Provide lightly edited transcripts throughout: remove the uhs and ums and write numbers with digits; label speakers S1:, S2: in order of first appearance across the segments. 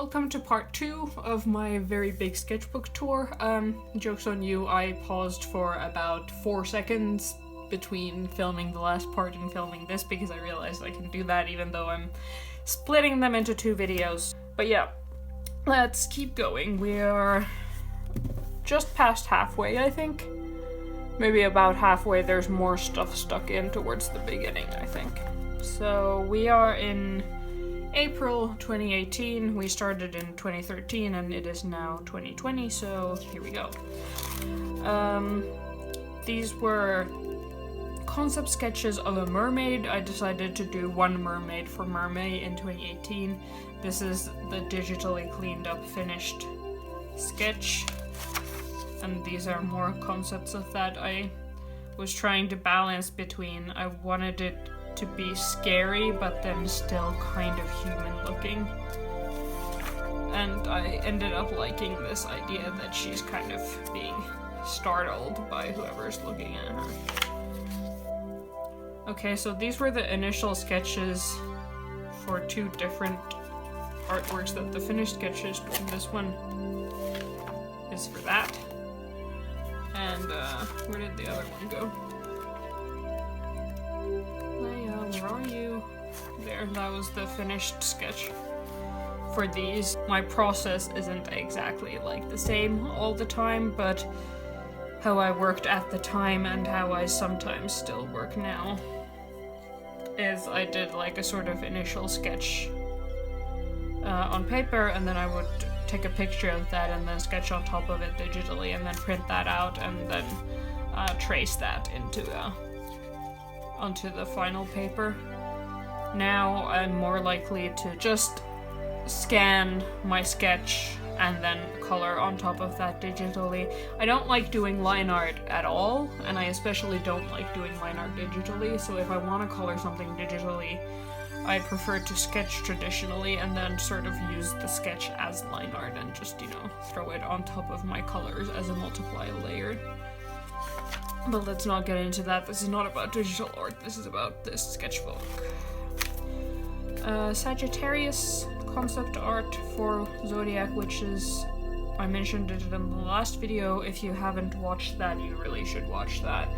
S1: welcome to part 2 of my very big sketchbook tour. Joke's on you, I paused for about 4 seconds between filming the last part and filming this because I realized I can do that even though I'm splitting them into 2 videos. But yeah, let's keep going. We are just past halfway, I think. Maybe about halfway. There's more stuff stuck in towards the beginning, I think. So we are in April 2018, we started in 2013 and it is now 2020, so here we go. These were concept sketches of a mermaid. I decided to do one mermaid for Mermaid in 2018. This is the digitally cleaned up finished sketch, and these are more concepts of that. I was trying to balance between, I wanted it to be scary but then still kind of human looking, and I ended up liking this idea that she's kind of being startled by whoever's looking at her. Okay, so these were the initial sketches for 2 different artworks that the finished sketches, and this one is for that, and where did the other one go? Where are you? There, that was the finished sketch for these. My process isn't exactly like the same all the time, but how I worked at the time and how I sometimes still work now is I did like a sort of initial sketch on paper, and then I would take a picture of that and then sketch on top of it digitally and then print that out and then trace that onto the final paper. Now I'm more likely to just scan my sketch and then color on top of that digitally. I don't like doing line art at all, and I especially don't like doing line art digitally, so if I want to color something digitally, I prefer to sketch traditionally and then sort of use the sketch as line art and just, you know, throw it on top of my colors as a multiply layer. But let's not get into that. This is not about digital art, this is about this sketchbook. Sagittarius concept art for Zodiac Witches. I mentioned it in the last video. If you haven't watched that, you really should watch that.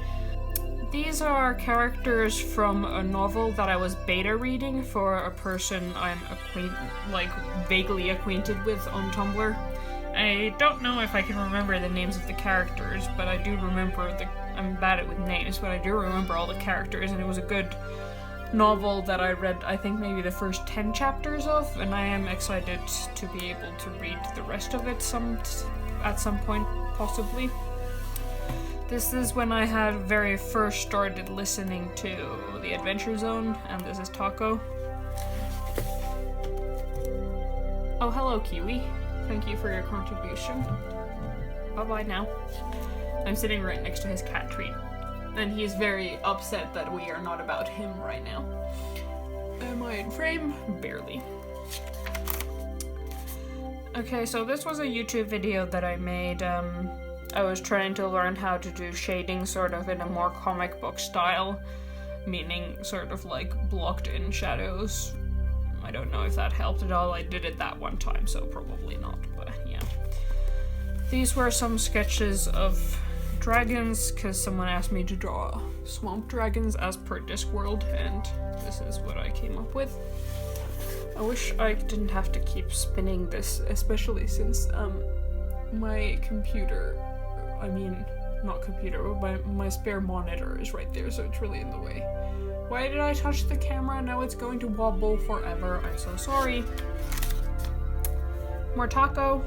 S1: These are characters from a novel that I was beta reading for a person I'm vaguely acquainted with on Tumblr. I don't know if I can remember the names of the characters, but I do remember I'm bad at with names, but I do remember all the characters, and it was a good novel that I read, I think maybe the first 10 chapters of, and I am excited to be able to read the rest of it at some point, possibly. This is when I had very first started listening to The Adventure Zone, and this is Taco. Oh, hello, Kiwi. Thank you for your contribution. Bye-bye now. I'm sitting right next to his cat treat, and he's very upset that we are not about him right now. Am I in frame? Barely. Okay, so this was a YouTube video that I made. I was trying to learn how to do shading sort of in a more comic book style, meaning sort of like blocked in shadows. I don't know if that helped at all. I did it that one time, so probably not, but yeah. These were some sketches of dragons, because someone asked me to draw swamp dragons as per Discworld, and this is what I came up with. I wish I didn't have to keep spinning this, especially since my computer, I mean, not computer, but my spare monitor is right there, so it's really in the way. Why did I touch the camera? Now it's going to wobble forever. I'm so sorry. More Taco.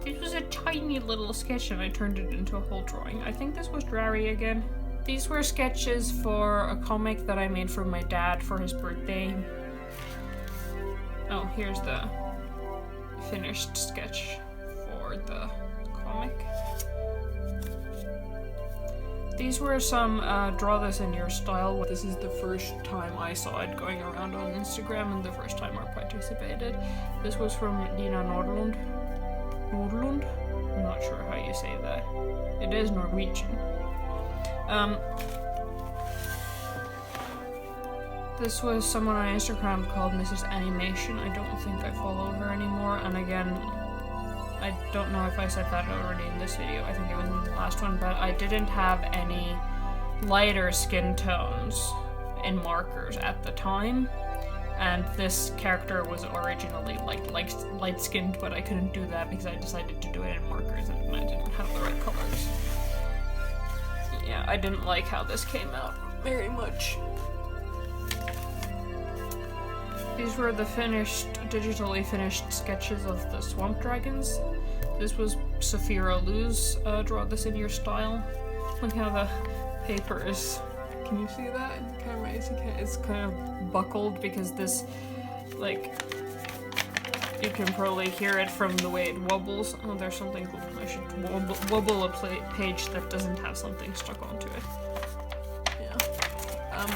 S1: This was a tiny little sketch and I turned it into a whole drawing. I think this was Drary again. These were sketches for a comic that I made for my dad for his birthday. Oh, here's the finished sketch for the comic. These were some draw this in your style. This is the first time I saw it going around on Instagram and the first time I participated. This was from Dina Nordlund. Nordlund? I'm not sure how you say that. It is This was someone on Instagram called Mrs. Animation. I don't think I follow her anymore, and again, I don't know if I said that already in this video, I think it was in the last one, but I didn't have any lighter skin tones in markers at the time, and this character was originally like light-skinned, but I couldn't do that because I decided to do it in markers and I didn't have the right colors. Yeah, I didn't like how this came out very much. These were the digitally finished sketches of the swamp dragons. This was Sophia Lou's Draw This in Your Style. Look how the paper is. Can you see that in the camera? It's kind of buckled because this, like, you can probably hear it from the way it wobbles. Oh, there's something cool. I should wobble a page that doesn't have something stuck onto it. Yeah.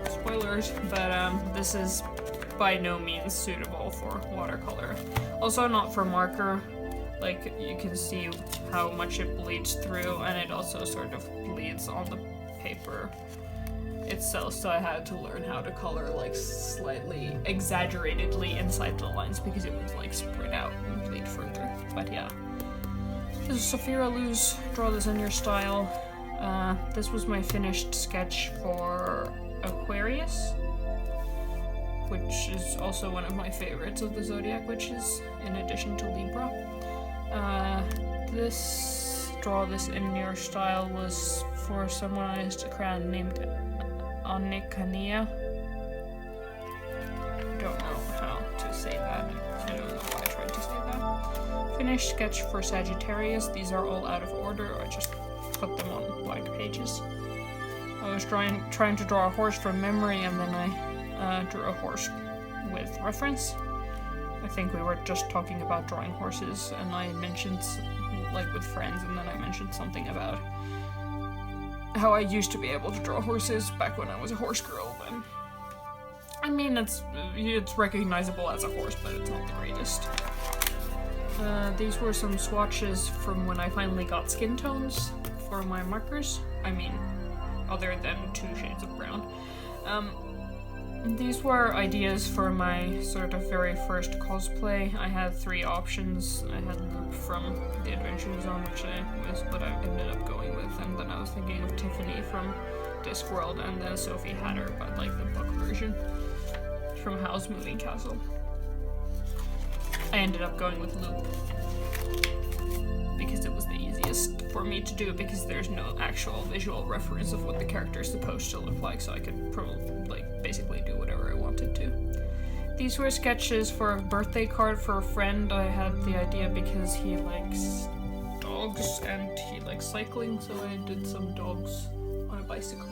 S1: Spoilers, but this is by no means suitable for watercolor. Also not for marker. Like, you can see how much it bleeds through, and it also sort of bleeds on the paper itself, so I had to learn how to color like slightly exaggeratedly inside the lines because it would like spread out and bleed further. But yeah. This is Sophia Lou's Draw This in Your Style. This was my finished sketch for Aquarius, which is also one of my favorites of the zodiac witches, in addition to Libra. This Draw This in Your Style was for someone on Instagram named Annikania. Don't know how to say that. I don't know why I tried to say that. Finished sketch for Sagittarius. These are all out of order. I just put them on blank pages. I was trying to draw a horse from memory, and then I drew a horse with reference. I think we were just talking about drawing horses, and I mentioned, like with friends, and then I mentioned something about how I used to be able to draw horses back when I was a horse girl. And I mean, it's recognizable as a horse, but it's not the greatest. These were some swatches from when I finally got skin tones for my markers. I mean, other than 2 shades of brown. These were ideas for my sort of very first cosplay. I had 3 options. I had Loop from The Adventure Zone, which was what I ended up going with, and then I was thinking of Tiffany from Discworld, and then Sophie Hatter, but like the book version from Howl's Moving Castle. I ended up going with Loop because it was the easiest for me to do, because there's no actual visual reference of what the character is supposed to look like, so I could probably basically do whatever I wanted to. These were sketches for a birthday card for a friend. I had the idea because he likes dogs and he likes cycling, so I did some dogs on a bicycle.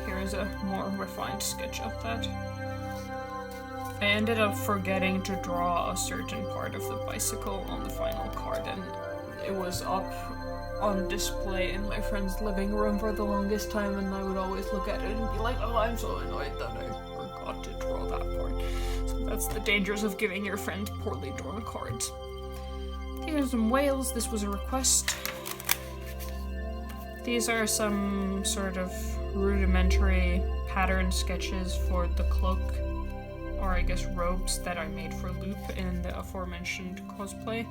S1: Here's a more refined sketch of that. I ended up forgetting to draw a certain part of the bicycle on the final card, and it was up on display in my friend's living room for the longest time, and I would always look at it and be like, oh, I'm so annoyed that I forgot to draw that part. So that's the dangers of giving your friend poorly drawn cards. These are some whales. This was a request. These are some sort of rudimentary pattern sketches for the cloak, or I guess robes, that I made for Loop in the aforementioned cosplay.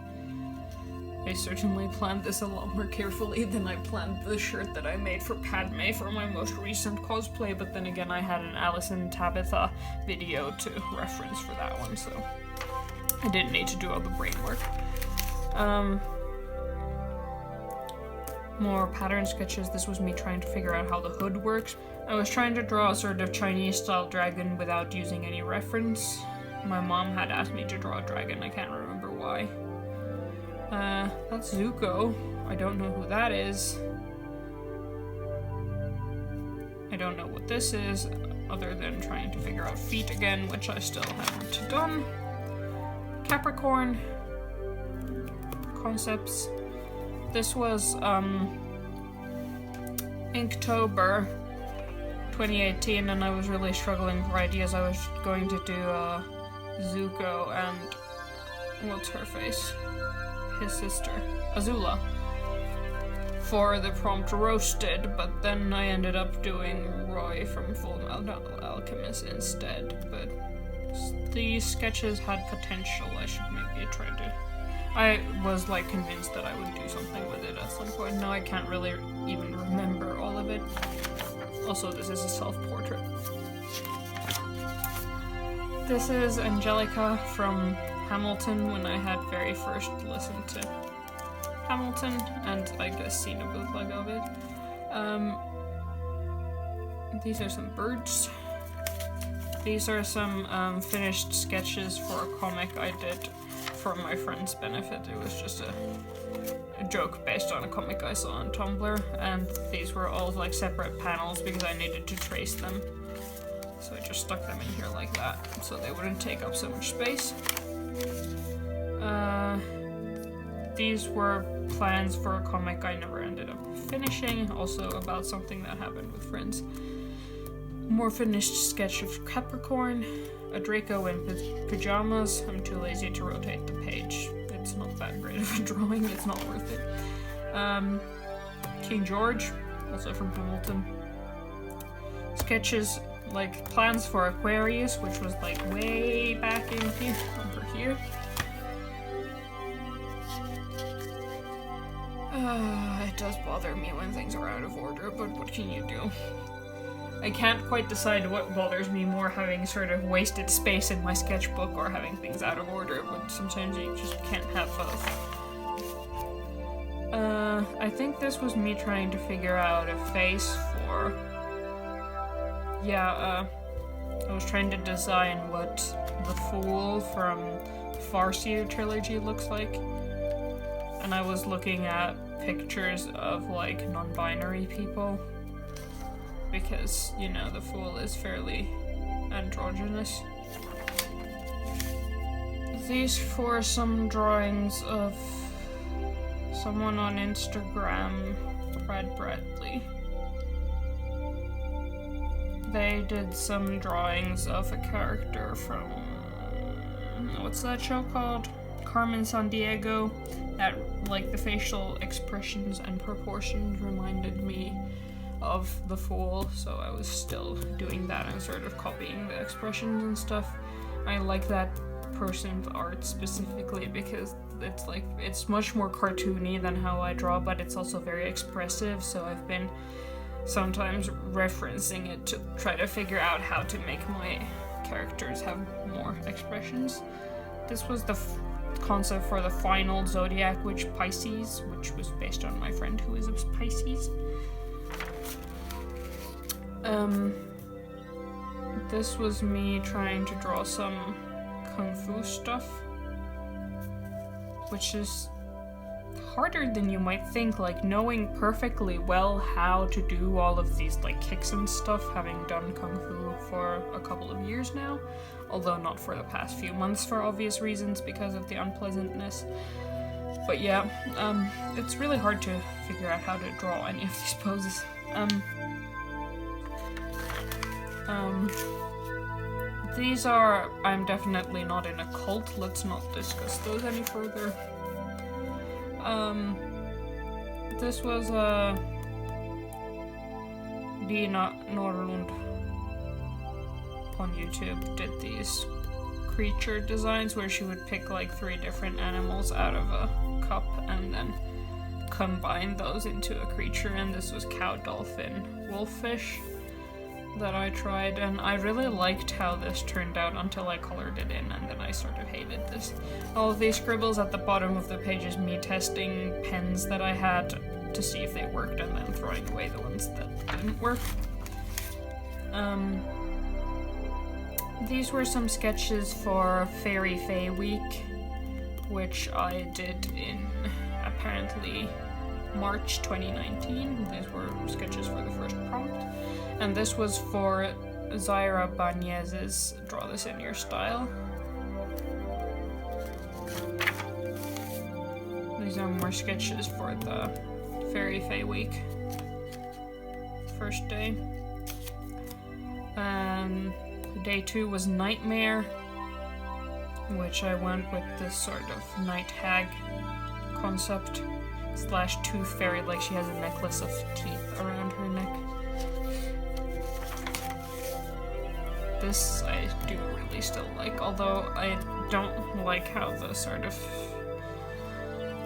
S1: I certainly planned this a lot more carefully than I planned the shirt that I made for Padme for my most recent cosplay, but then again I had an Alice and Tabitha video to reference for that one, so I didn't need to do all the brain work. More pattern sketches. This was me trying to figure out how the hood works. I was trying to draw a sort of Chinese-style dragon without using any reference. My mom had asked me to draw a dragon, I can't remember why. That's Zuko. I don't know who that is. I don't know what this is, other than trying to figure out feet again, which I still haven't done. Capricorn. Concepts. This was, Inktober 2018, and I was really struggling for ideas. I was going to do, Zuko and what's her face? His sister, Azula. for the prompt roasted, but then I ended up doing Roy from Full Metal Alchemist instead. But these sketches had potential. I should maybe try to. I was like convinced that I would do something with it at some point. Now I can't really even remember all of it. Also, this is a self-portrait. This is Angelica from Hamilton when I had very first listened to Hamilton, and I guess seen a bootleg of it. These are some birds. These are some finished sketches for a comic I did for my friend's benefit. It was just a joke based on a comic I saw on Tumblr, and these were all like separate panels because I needed to trace them. So I just stuck them in here like that, so they wouldn't take up so much space. These were plans for a comic I never ended up finishing, also about something that happened with friends. More finished sketch of Capricorn, a Draco in pajamas. I'm too lazy to rotate the page. It's not that great of a drawing, it's not worth it. King George, also from Hamilton. Sketches like plans for Aquarius, which was like way back in here, over here. It does bother me when things are out of order, but what can you do? I can't quite decide what bothers me more, having sort of wasted space in my sketchbook or having things out of order, but sometimes you just can't have both. I think this was me trying to figure out a face for... I was trying to design what the Fool from Farseer trilogy looks like. And I was looking at pictures of like non-binary people because, you know, the Fool is fairly androgynous. These for some drawings of someone on Instagram, Brad Bradley. They did some drawings of a character from, what's that show called? Carmen Sandiego. That, like, the facial expressions and proportions reminded me of the Fool, so I was still doing that and sort of copying the expressions and stuff. I like that person's art specifically because it's like, it's much more cartoony than how I draw, but it's also very expressive, so I've been sometimes referencing it to try to figure out how to make my characters have more expressions. This was the concept for the final zodiac witch, Pisces, which was based on my friend who is a Pisces. This was me trying to draw some kung fu stuff, which is harder than you might think, like knowing perfectly well how to do all of these like kicks and stuff, having done kung fu for a couple of years now, although not for the past few months for obvious reasons because of the unpleasantness. But yeah, it's really hard to figure out how to draw any of these poses. These are, I'm definitely not in a cult, let's not discuss those any further. This was Dina Norlund on YouTube did these creature designs where she would pick like 3 different animals out of a cup and then combine those into a creature, and this was cow, dolphin, wolffish that I tried, and I really liked how this turned out until I colored it in, and then I sort of hated this. All of these scribbles at the bottom of the page is me testing pens that I had to see if they worked and then throwing away the ones that didn't work. These were some sketches for Fairy Fae Week, which I did in apparently March 2019. These were sketches for the first prompt. And this was for Zaira Banez's Draw This in Your Style. These are more sketches for the Fairy Fae Week. First day. Day 2 was Nightmare, which I went with this sort of night hag concept. slash tooth fairy, like she has a necklace of teeth around her neck. This I do really still like, although I don't like how the sort of,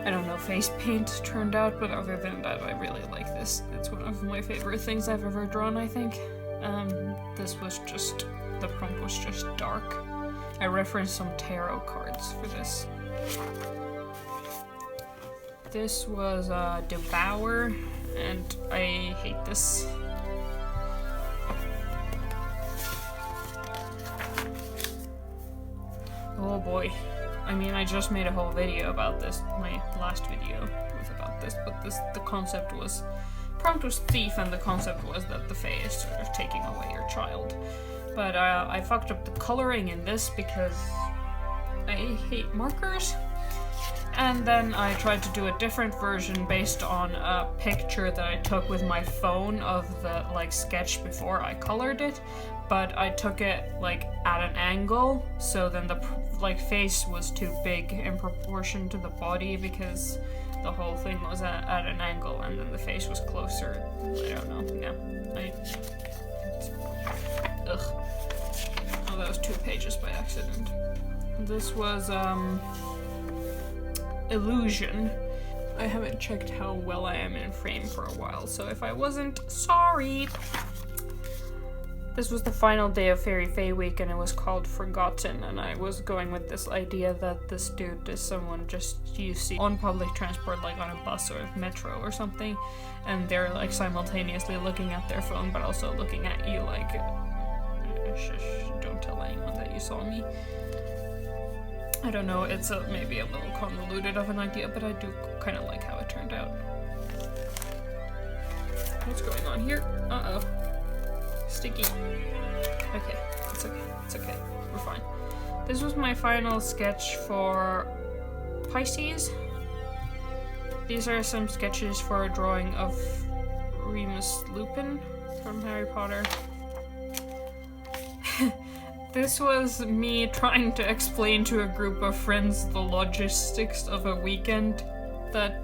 S1: I don't know, face paint turned out, but other than that, I really like this. It's one of my favorite things I've ever drawn, I think. This was just, the prompt was just dark. I referenced some tarot cards for this. This was Devour, and I hate this. Oh boy. I mean, I just made a whole video about this. My last video was about this, but the concept was, prompt was thief, and the concept was that the fae is sort of taking away your child. But I fucked up the coloring in this because I hate markers. And then I tried to do a different version based on a picture that I took with my phone of the sketch before I colored it, but I took it at an angle, so then the face was too big in proportion to the body because the whole thing was at an angle, and then the face was closer. I don't know. Yeah, ugh. Oh, that was 2 pages by accident. This was Illusion. I haven't checked how well I am in frame for a while, so if I wasn't, sorry. This was the final day of Fairy Fae Week, and it was called Forgotten, and I was going with this idea that this dude is someone just you see on public transport, like on a bus or a metro or something, and they're simultaneously looking at their phone but also looking at you shush, don't tell anyone that you saw me. I don't know, it's maybe a little convoluted of an idea, but I do kind of like how it turned out. What's going on here? Uh-oh. Sticky. Okay, it's okay, it's okay. We're fine. This was my final sketch for Pisces. These are some sketches for a drawing of Remus Lupin from Harry Potter. This was me trying to explain to a group of friends the logistics of a weekend that,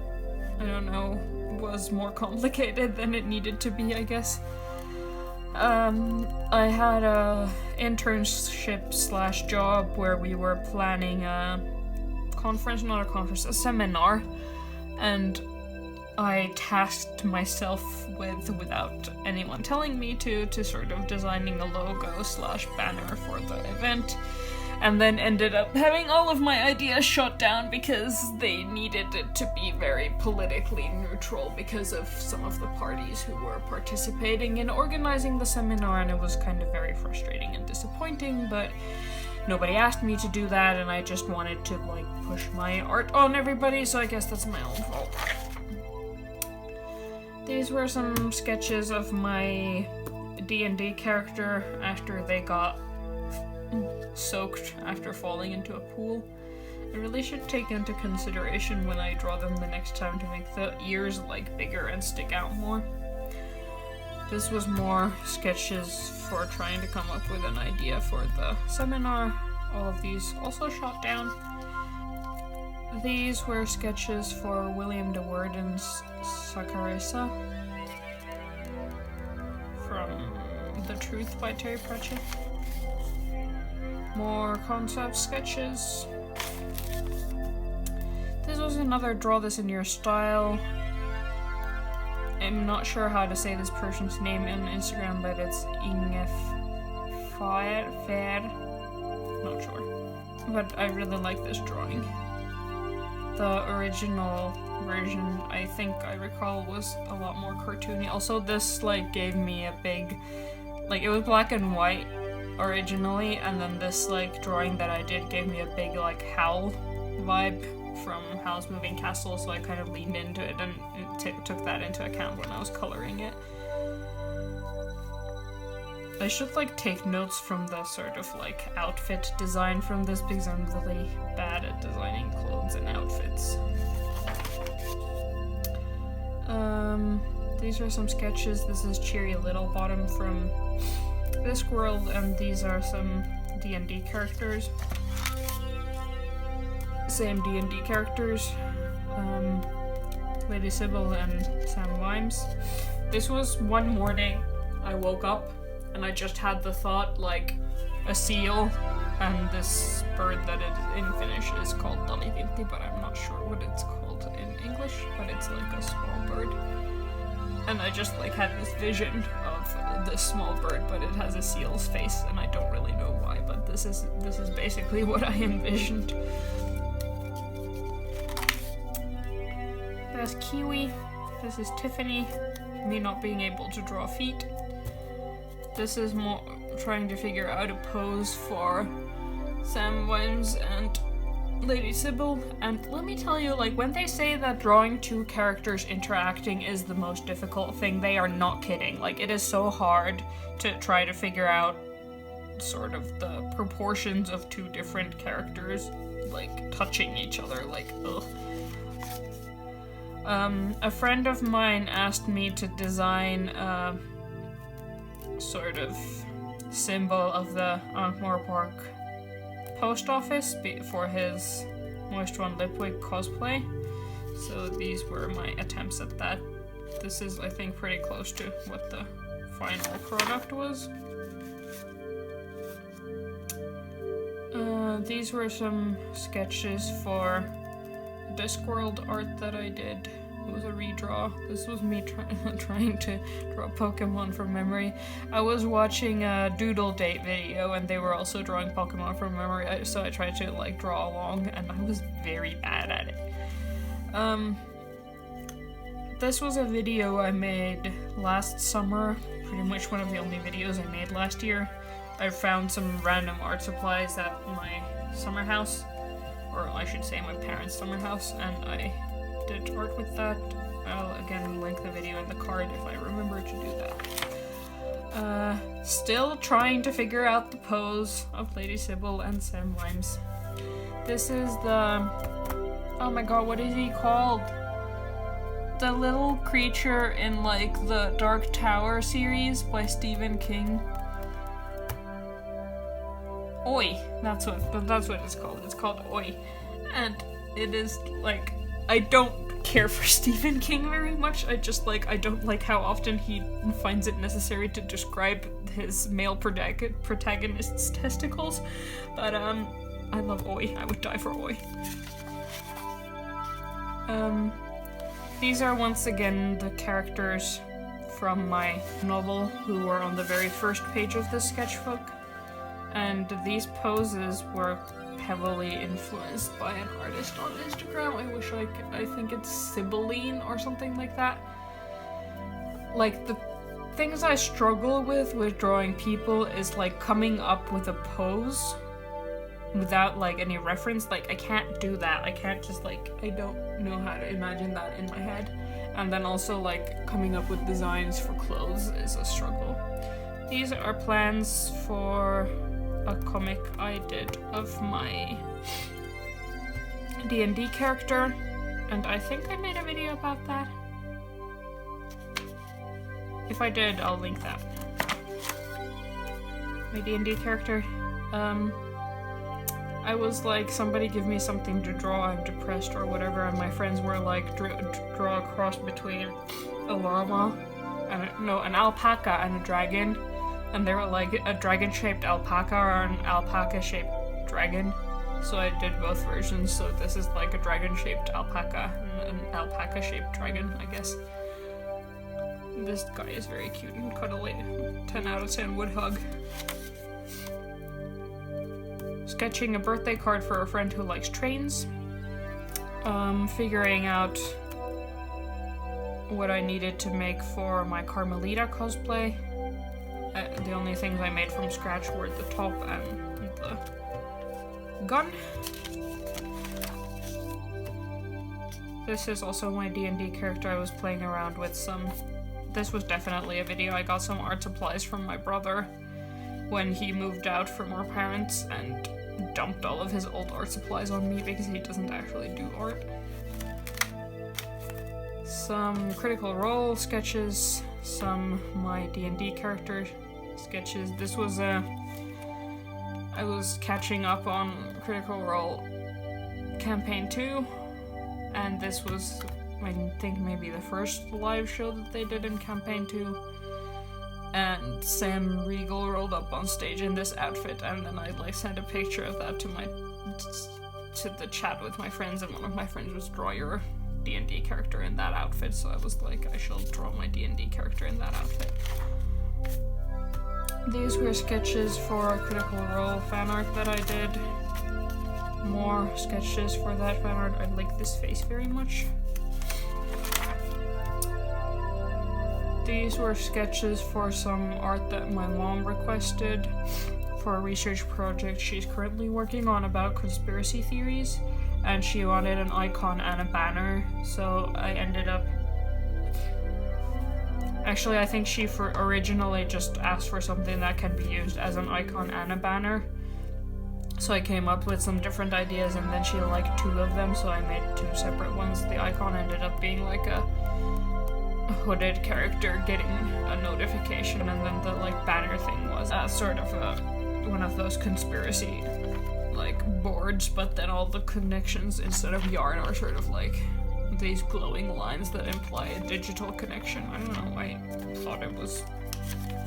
S1: I don't know, was more complicated than it needed to be, I guess. I had a internship slash job where we were planning a conference, not a conference, a seminar, and I tasked myself without anyone telling me to sort of designing a logo slash banner for the event, and then ended up having all of my ideas shot down because they needed it to be very politically neutral because of some of the parties who were participating in organizing the seminar, and it was kind of very frustrating and disappointing, but nobody asked me to do that, and I just wanted to push my art on everybody, so I guess that's my own fault. These were some sketches of my D&D character after they got soaked after falling into a pool. I really should take into consideration when I draw them the next time to make the ears bigger and stick out more. This was more sketches for trying to come up with an idea for the seminar. All of these also shot down. These were sketches for William de Worden's Saccharissa from The Truth by Terry Pratchett. More concept sketches. This was another draw this in your style. I'm not sure how to say this person's name on Instagram, but it's Fair. Not sure. But I really like this drawing. The original version, I think I recall, was a lot more cartoony. Also, this gave me a big, it was black and white originally, and then this drawing that I did gave me a big Howl vibe from Howl's Moving Castle, so I kind of leaned into it and took that into account when I was coloring it. I should take notes from the sort of outfit design from this because I'm really bad at designing clothes and outfits. These are some sketches. This is Cheery Littlebottom from Discworld, and these are some D&D characters. Same D&D characters. Lady Sybil and Sam Vimes. This was one morning I woke up and I just had the thought, like, a seal, and this bird that is in Finnish is called talivirti, but I'm not sure what it's called in English, but it's like a small bird. And I just like had this vision of this small bird, but it has a seal's face, and I don't really know why, but this is basically what I envisioned. There's Kiwi. This is Tiffany, me not being able to draw feet. This is more trying to figure out a pose for Sam Vimes and Lady Sybil, and let me tell you, like, when they say that drawing two characters interacting is the most difficult thing, they are not kidding. Like, it is so hard to try to figure out sort of the proportions of two different characters, like, touching each other, like, ugh. A friend of mine asked me to design a sort of symbol of the Ankh-Morpork Park post office for his Moist One Lipwig cosplay. So these were my attempts at that. This is, I think, pretty close to what the final product was. These were some sketches for Discworld art that I did. It was a redraw. This was me trying to draw Pokemon from memory. I was watching a Doodle Date video and they were also drawing Pokemon from memory, so I tried to like draw along and I was very bad at it. This was a video I made last summer, pretty much one of the only videos I made last year. I found some random art supplies at my summer house, or I should say my parents' summer house, and I did art with that. I'll again link the video in the card if I remember to do that. Still trying to figure out the pose of Lady Sybil and Sam Vimes. This is the... oh my god, what is he called? The little creature in like the Dark Tower series by Stephen King. Oi, that's what it's called. It's called Oi. And it is like, I don't care for Stephen King very much. I don't like how often he finds it necessary to describe his male protagonist's testicles. But I love Oi. I would die for Oi. These are once again the characters from my novel who were on the very first page of the sketchbook. And these poses were heavily influenced by an artist on Instagram. I think it's Sibylline or something like that. Like, the things I struggle with drawing people is like coming up with a pose without like any reference. Like, I can't do that. I can't just like, I don't know how to imagine that in my head. And then also like coming up with designs for clothes is a struggle. These are plans for a comic I did of my D&D character, and I think I made a video about that. If I did, I'll link that. My D&D character. I was like, somebody give me something to draw, I'm depressed or whatever, and my friends were like, draw a cross between a llama and an alpaca and a dragon. And they were like a dragon-shaped alpaca or an alpaca-shaped dragon. So I did both versions, so this is like a dragon-shaped alpaca and an alpaca-shaped dragon, I guess. This guy is very cute and cuddly. 10 out of 10 would hug. Sketching a birthday card for a friend who likes trains. Figuring out what I needed to make for my Carmelita cosplay. The only things I made from scratch were the top and the gun. This is also my D&D character. I was playing around with some... This was definitely a video. I got some art supplies from my brother when he moved out from our parents and dumped all of his old art supplies on me because he doesn't actually do art. Some Critical Role sketches, some my D&D character sketches. This was I was catching up on Critical Role Campaign 2, and this was I think maybe the first live show that they did in campaign 2. And Sam Riegel rolled up on stage in this outfit, and then I like sent a picture of that to the chat with my friends, and one of my friends was draw your D&D character in that outfit, so I was like, I shall draw my D&D character in that outfit. These were sketches for a Critical Role fan art that I did. More sketches for that fan art. I like this face very much. These were sketches for some art that my mom requested for a research project she's currently working on about conspiracy theories, and she wanted an icon and a banner, so I ended up... Actually, I think she originally just asked for something that can be used as an icon and a banner, so I came up with some different ideas, and then she liked 2 of them, so I made 2 separate ones. The icon ended up being like a hooded character getting a notification, and then the like banner thing was sort of one of those conspiracy like boards, but then all the connections instead of yarn are sort of like these glowing lines that imply a digital connection. I don't know, I thought it was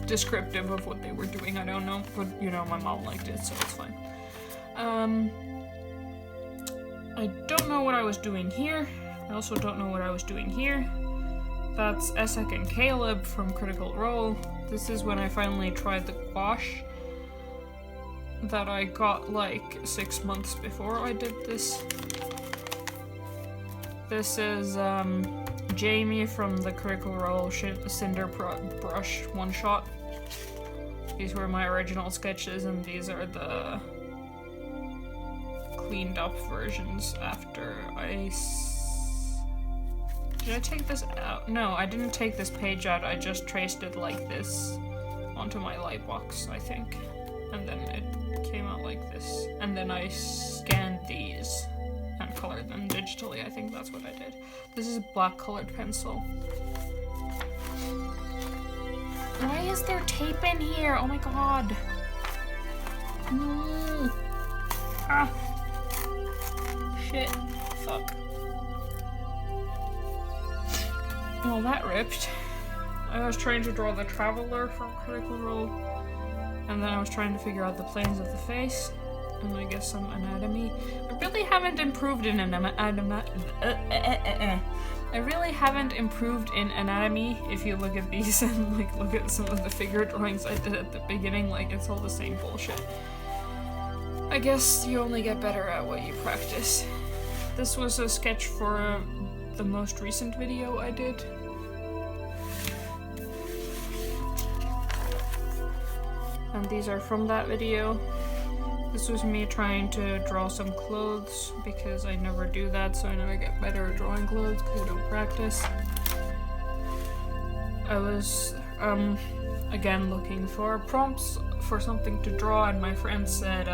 S1: descriptive of what they were doing. I don't know, but you know, my mom liked it, so it's fine. I don't know what I was doing here. I also don't know what I was doing here. That's Essek and Caleb from Critical Role. This is when I finally tried the gouache that I got like 6 months before I did this. This is Jamie from the Critical Role Cinder Brush one-shot. These were my original sketches, and these are the cleaned up versions after Did I take this out? No, I didn't take this page out, I just traced it like this onto my light box, I think. And then it came out like this. And then I scanned these and colored them digitally, I think that's what I did. This is a black colored pencil. Why is there tape in here? Oh my god. No. Ah. Shit. Fuck. Well, that ripped. I was trying to draw the Traveler from Critical Role, and then I was trying to figure out the planes of the face, and I guess some anatomy. I really haven't improved in anatomy if you look at these and like look at some of the figure drawings I did at the beginning. Like, it's all the same bullshit. I guess you only get better at what you practice. This was a sketch for the most recent video I did. And these are from that video. This was me trying to draw some clothes because I never do that, so I never get better at drawing clothes because I don't practice. I was again looking for prompts for something to draw, and my friend said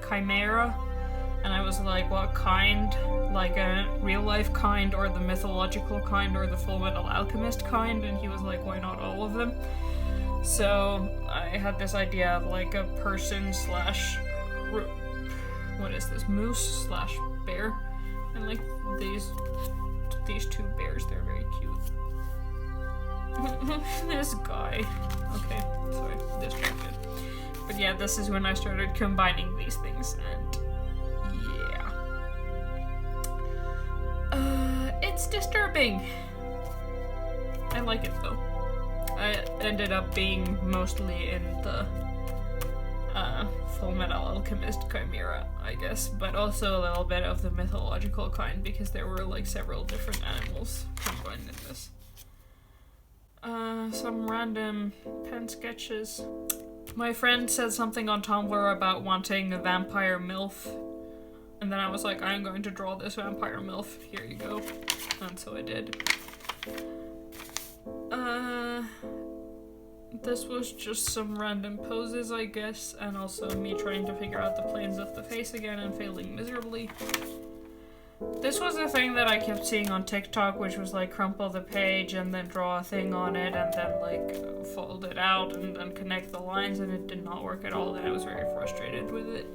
S1: chimera, and I was like, what kind? Like a real life kind, or the mythological kind, or the Full Metal Alchemist kind? And he was like, why not all of them? So I had this idea of like a person slash what is this, moose slash bear, and like these 2 bears, they're very cute. This guy. Okay, sorry, distracted. But yeah, this is when I started combining these things, and yeah. It's disturbing. I like it though. I ended up being mostly in the Full Metal Alchemist chimera, I guess, but also a little bit of the mythological kind because there were like several different animals combined in this. Some random pen sketches. My friend said something on Tumblr about wanting a vampire MILF, and then I was like, I'm going to draw this vampire MILF, here you go, and so I did. This was just some random poses, I guess, and also me trying to figure out the planes of the face again and failing miserably. This was a thing that I kept seeing on TikTok, which was like crumple the page and then draw a thing on it and then like fold it out and then connect the lines, and it did not work at all, and I was very frustrated with it.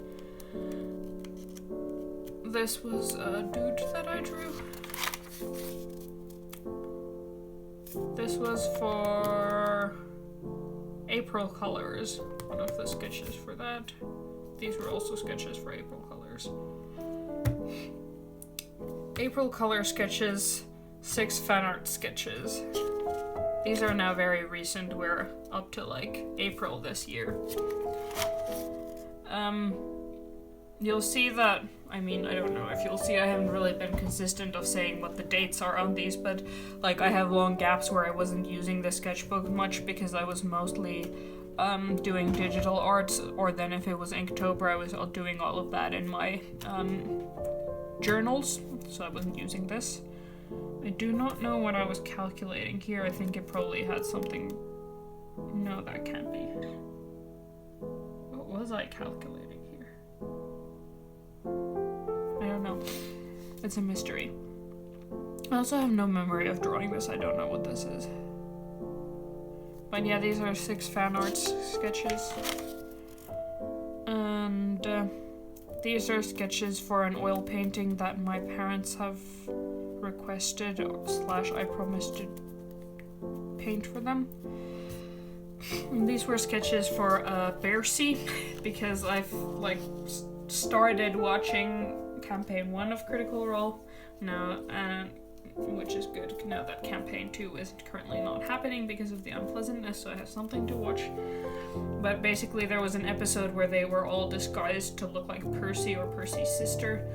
S1: This was a dude that I drew. This was for April colors, one of the sketches for that. These were also sketches for April colors. April color sketches, 6 Fanarts Sketches. These are now very recent, we're up to like April this year. You'll see that, I mean, I don't know if you'll see, I haven't really been consistent of saying what the dates are on these, but like I have long gaps where I wasn't using the sketchbook much because I was mostly doing digital arts, or then if it was Inktober I was doing all of that in my journals, so I wasn't using this. I do not know what I was calculating here. I think it probably had something... No, that can't be. What was I calculating here? I don't know. It's a mystery. I also have no memory of drawing this. I don't know what this is. But yeah, these are 6 Fanarts Sketches. And these are sketches for an oil painting that my parents have requested / I promised to paint for them. And these were sketches for Bearsy because I've like started watching campaign 1 of Critical Role now, which is good now that campaign 2 is currently not happening because of the unpleasantness, so I have something to watch. But basically there was an episode where they were all disguised to look like Percy or Percy's sister.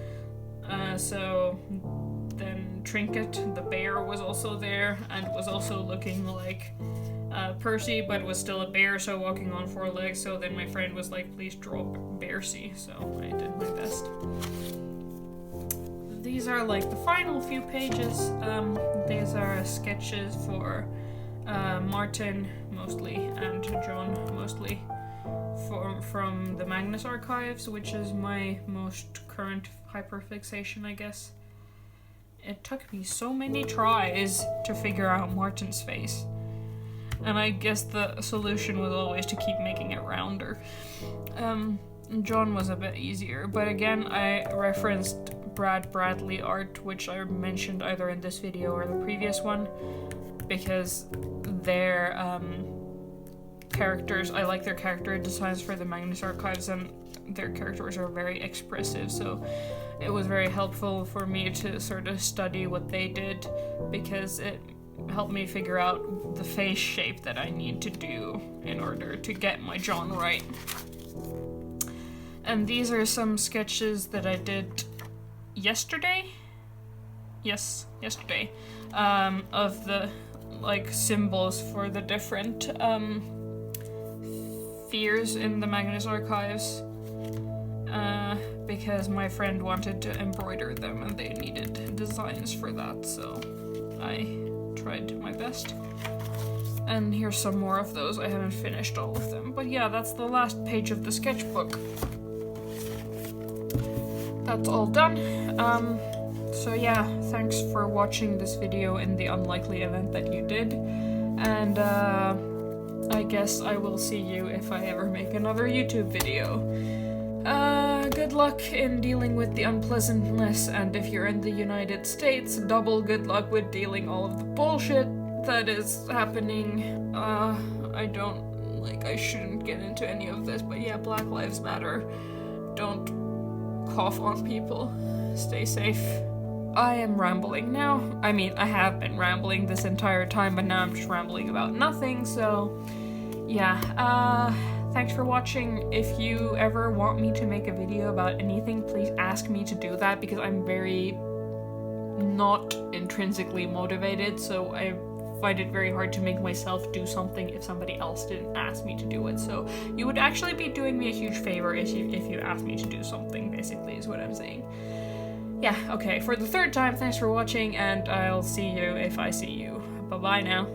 S1: So then Trinket, the bear, was also there and was also looking like Percy, but was still a bear, so walking on 4 legs. So then my friend was like, please draw Bearsy, so I did my best. These are like the final few pages. These are sketches for Martin mostly and John mostly from the Magnus Archives, which is my most current hyperfixation, I guess. It took me so many tries to figure out Martin's face. And I guess the solution was always to keep making it rounder. John was a bit easier, but again, I referenced Brad Bradley art, which I mentioned either in this video or the previous one, because their characters, I like their character designs for the Magnus Archives, and their characters are very expressive, so it was very helpful for me to sort of study what they did, because it helped me figure out the face shape that I need to do in order to get my John right. And these are some sketches that I did yesterday? Yes, yesterday. Of the, like, symbols for the different fears in the Magnus Archives. Because my friend wanted to embroider them and they needed designs for that, so I tried my best. And here's some more of those. I haven't finished all of them. But yeah, that's the last page of the sketchbook. That's all done. So yeah, thanks for watching this video in the unlikely event that you did. And I guess I will see you if I ever make another YouTube video. Good luck in dealing with the unpleasantness, and if you're in the United States, double good luck with dealing all of the bullshit that is happening. I shouldn't get into any of this, but yeah, Black Lives Matter. Don't cough on people. Stay safe. I am rambling now. I mean, I have been rambling this entire time, but now I'm just rambling about nothing, so yeah, thanks for watching. If you ever want me to make a video about anything, please ask me to do that, because I'm very not intrinsically motivated, so I find it very hard to make myself do something if somebody else didn't ask me to do it. So you would actually be doing me a huge favor if you asked me to do something, basically, is what I'm saying. Yeah, okay, for the 3rd time, thanks for watching, and I'll see you if I see you. Bye-bye now.